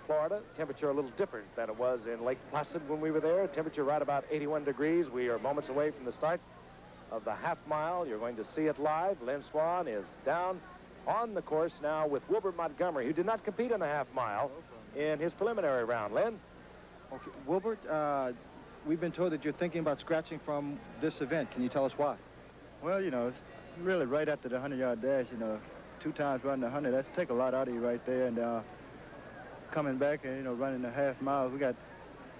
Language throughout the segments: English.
Florida. Temperature a little different than it was in Lake Placid when we were there. Temperature right about 81 degrees. We are moments away from the start of the half mile. You're going to see it live. Lynn Swann is down on the course now with Wilbert Montgomery, who did not compete in the half mile in his preliminary round. Lynn? Okay, Wilbert, we've been told that you're thinking about scratching from this event. Can you tell us why? Well, you know, it's really right after the 100-yard dash, you know, 2 times running the 100. That's take a lot out of you right there. And coming back and, you know, running the half mile,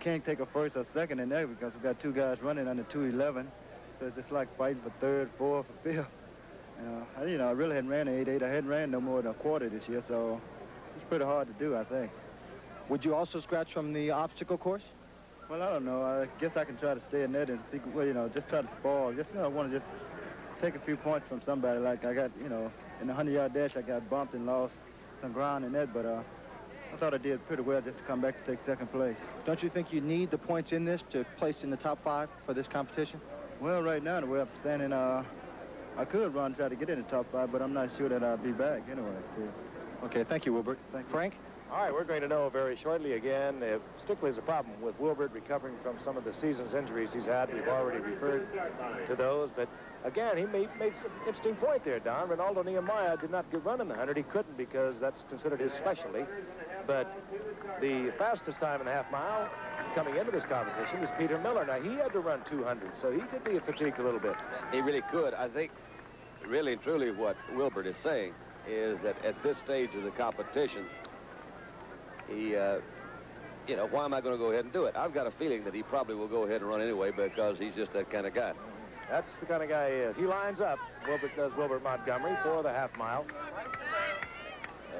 can't take a first or second in there because we got 2 guys running under 2:11. So it's just like fighting for third, fourth, or fifth. You know, I really hadn't ran an 8.8. I hadn't ran no more than a quarter this year, so it's pretty hard to do, I think. Would you also scratch from the obstacle course? Well, I don't know. I guess I can try to stay in there and see, well, you know, just try to spoil. Just, you know, I want to just take a few points from somebody. Like I got, you know, in the 100-yard dash, I got bumped and lost some ground in that, but I thought I did pretty well just to come back to take second place. Don't you think you need the points in this to place in the top 5 for this competition? Well, right now, the way I'm standing, I could run, try to get in the top 5, but I'm not sure that I'll be back anyway. So. Okay, thank you, Wilbert. Thank you. Frank? All right, we're going to know very shortly again if Stickley is a problem with Wilbert recovering from some of the season's injuries he's had. We've already referred to those, but again, he made an interesting point there, Don. Ronaldo Nehemiah did not run in the 100. He couldn't because that's considered his specialty. But the fastest time in the half mile coming into this competition was Peter Miller. Now, he had to run 200, so he could be fatigued a little bit. He really could. I think really and truly what Wilbert is saying is that at this stage of the competition, he, you know, why am I going to go ahead and do it? I've got a feeling that he probably will go ahead and run anyway because he's just that kind of guy. That's the kind of guy he is. He lines up, Wilbert Montgomery, for the half mile.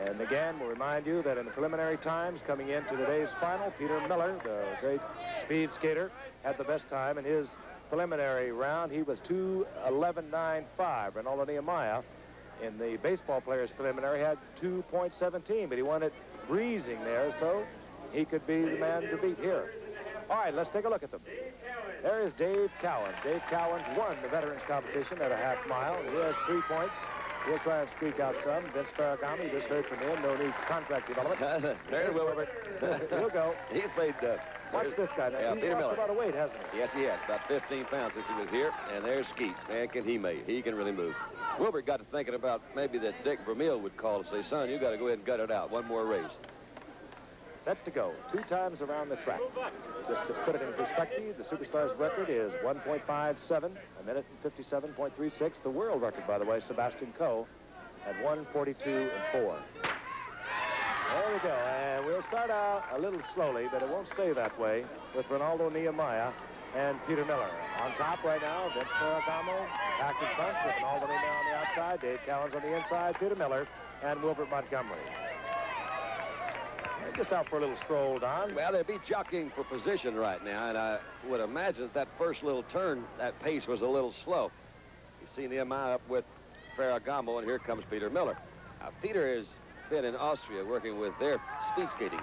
And again, we'll remind you that in the preliminary times coming into today's final, Peter Miller, the great speed skater, had the best time in his preliminary round. He was 2:11.95. Ronaldo Nehemiah in the baseball players preliminary had 2.17, but he won it breezing there, so he could be the man to beat here. All right, let's take a look at them. There is Dave Cowan. Dave Cowan's won the veterans competition at a half mile. He has 3 points. We'll try and speak out some. Vince Ferragamo, just heard from him. No new contract developments. There's Wilbert. He'll go. He's played. Watch this guy. Now, he's Peter lost Miller. a lot of weight, hasn't he? Yes, he has. About 15 pounds since he was here. And there's Skeets. Man, can he make? He can really move. Wilbert got to thinking about maybe that Dick Vermeil would call and say, son, you got to go ahead and gut it out. One more race. Set to go. 2 times around the track. Just to put it in perspective, the Superstars record is 1.57, a minute and 57.36. The world record, by the way, Sebastian Coe at 1:42.4. There we go. And we'll start out a little slowly, but it won't stay that way, with Ronaldo Nehemiah and Peter Miller. On top right now, Vince Ferragamo, back in front with Ronaldo Nehemiah on the outside, Dave Cowan's on the inside, Peter Miller, and Wilbert Montgomery. Just out for a little stroll, Don. Well, they'll be jockeying for position right now, and I would imagine that first little turn, that pace was a little slow. You see Nehemiah up with Ferragamo, and here comes Peter Miller. Now, Peter has been in Austria working with their speed skating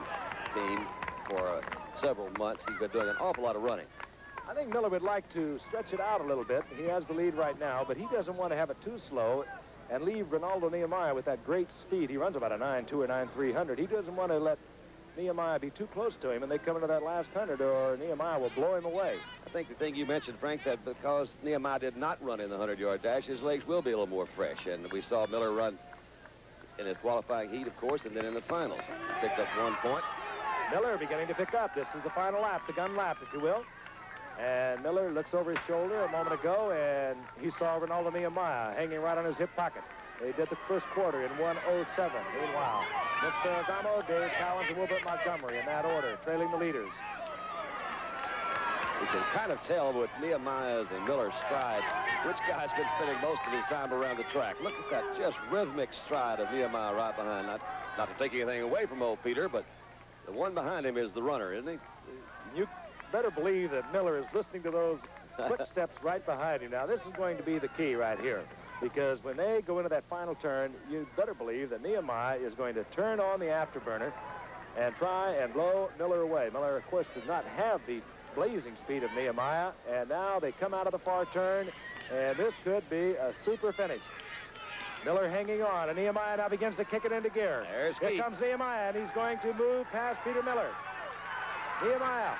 team for several months. He's been doing an awful lot of running. I think Miller would like to stretch it out a little bit. He has the lead right now, but he doesn't want to have it too slow and leave Ronaldo Nehemiah with that great speed. He runs about a 9.2 or 9.300. He doesn't want to let Nehemiah be too close to him, and they come into that last 100, or Nehemiah will blow him away. I think the thing you mentioned, Frank, that because Nehemiah did not run in the 100-yard dash, his legs will be a little more fresh. And we saw Miller run in his qualifying heat, of course, and then in the finals. He picked up 1 point. Miller beginning to pick up. This is the final lap, the gun lap, if you will. And Miller looks over his shoulder a moment ago, and he saw Ronaldo Nehemiah hanging right on his hip pocket. They did the first quarter in 1:07. Meanwhile, Vince Ferragamo, Dave Cowens, and Wilbert Montgomery in that order, trailing the leaders. You can kind of tell with Nehemiah's and Miller's stride which guy's been spending most of his time around the track. Look at that just rhythmic stride of Nehemiah right behind. Not to take anything away from old Peter, but the one behind him is the runner, isn't he? You better believe that Miller is listening to those footsteps right behind him. Now, this is going to be the key right here, because when they go into that final turn, you better believe that Nehemiah is going to turn on the afterburner and try and blow Miller away. Miller, of course, does not have the blazing speed of Nehemiah, and now they come out of the far turn, and this could be a super finish. Miller hanging on, and Nehemiah now begins to kick it into gear. There's Here Keith. comes Nehemiah, and he's going to move past Peter Miller. Nehemiah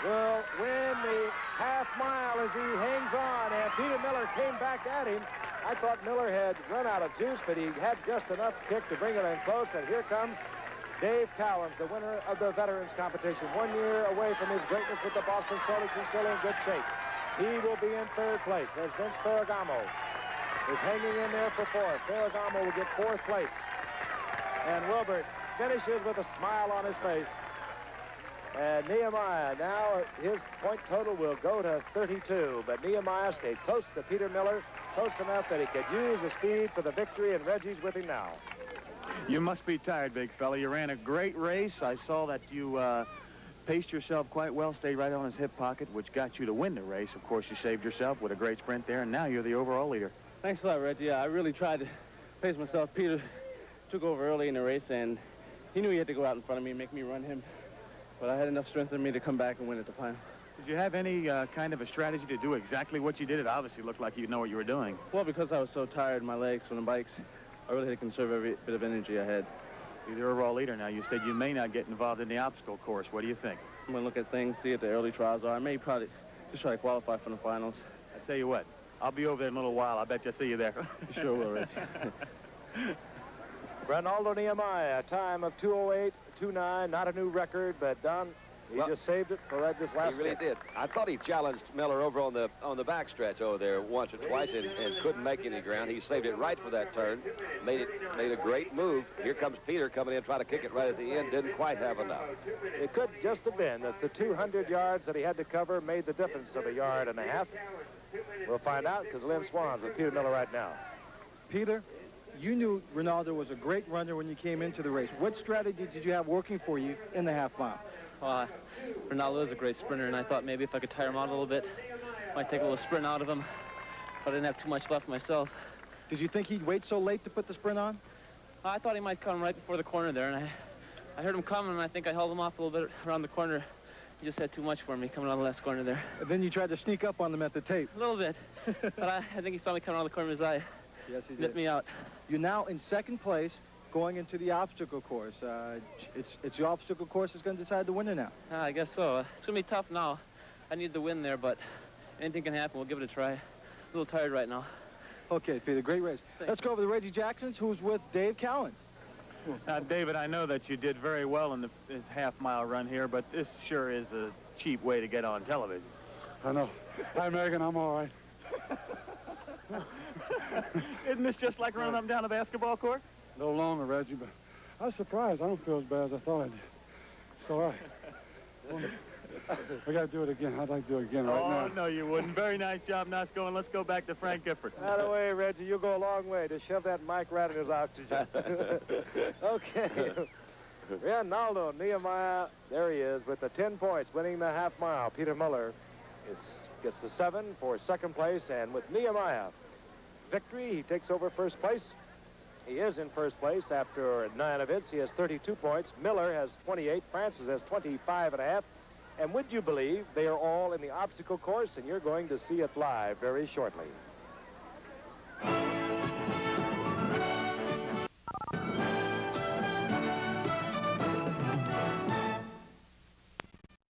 will win the half mile as he hangs on, and Peter Miller came back at him. I thought Miller had run out of juice, but he had just enough kick to bring it in close, and here comes Dave Cowens, the winner of the Veterans Competition. 1 year away from his greatness with the Boston Celtics and still in good shape. He will be in third place as Vince Ferragamo is hanging in there for fourth. Ferragamo will get fourth place. And Wilbert finishes with a smile on his face. And Nehemiah, now his point total will go to 32. But Nehemiah stayed close to Peter Miller, close enough that he could use the speed for the victory, and Reggie's with him now. You must be tired, big fella. You ran a great race. I saw that you paced yourself quite well, stayed right on his hip pocket, which got you to win the race. Of course, you saved yourself with a great sprint there, and now you're the overall leader. Thanks a lot, Reggie. I really tried to pace myself. Peter took over early in the race, and he knew he had to go out in front of me and make me run him. But I had enough strength in me to come back and win at the final. Did you have any kind of a strategy to do exactly what you did? It obviously looked like you know what you were doing. Well, because I was so tired in my legs from the bikes, I really had to conserve every bit of energy I had. You're the overall leader now. You said you may not get involved in the obstacle course. What do you think? I'm going to look at things, see what the early trials are. I may probably just try to qualify for the finals. I tell you what, I'll be over there in a little while. I bet you'll see you there. You sure will, Reggie. Ronaldo Nehemiah, a time of 2:08.29, not a new record, but Don, he Well, just saved it for this last He really kick. did. I thought he challenged Miller over on the backstretch over there once or twice and couldn't make any ground. He saved it right for that turn. Made a great move. Here comes Peter coming in, trying to kick it right at the end. Didn't quite have enough. It could just have been that the 200 yards that he had to cover made the difference of 1.5 yards. We'll find out because Lynn Swan's with Peter Miller right now. Peter, you knew Ronaldo was a great runner when you came into the race. What strategy did you have working for you in the half mile? Ronaldo is a great sprinter, and I thought maybe if I could tire him out a little bit, might take a little sprint out of him, but I didn't have too much left myself. Did you think he'd wait so late to put the sprint on? I thought he might come right before the corner there, and I heard him coming, and I think I held him off a little bit around the corner. He just had too much for me coming around the last corner there. And then you tried to sneak up on them at the tape. A little bit, but I think he saw me coming around the corner of his eye. Yes, he Nipped me out. You're now in second place going into the obstacle course. It's the obstacle course that's going to decide the winner now. I guess so. It's going to be tough now. I need the win there, but anything can happen. We'll give it a try. A little tired right now. Okay, Peter, great race. Thanks. Let's go over to Reggie Jackson's, who's with Dave Cowens. Now, David, I know that you did very well in the half-mile run here, but this sure is a cheap way to get on television. I know. Hi, Megan. I'm all right. Isn't this just like running up and down a basketball court? No longer, Reggie, but I was surprised. I don't feel as bad as I thought I did. It's all right. I got to do it again. I'd like to do it again right now. Oh, no, you wouldn't. Very nice job, Nosco, and let's go back to Frank Gifford. By the way, Reggie, you'll go a long way to shove that mic right in his oxygen. Okay. Ronaldo Nehemiah, there he is with the 10 points, winning the half mile. Peter Miller gets the 7 for second place, and with Nehemiah victory, he takes over first place. He is in first place after 9 events. He has 32 points. Miller has 28. Francis has 25.5. And would you believe they are all in the obstacle course, and you're going to see it live very shortly.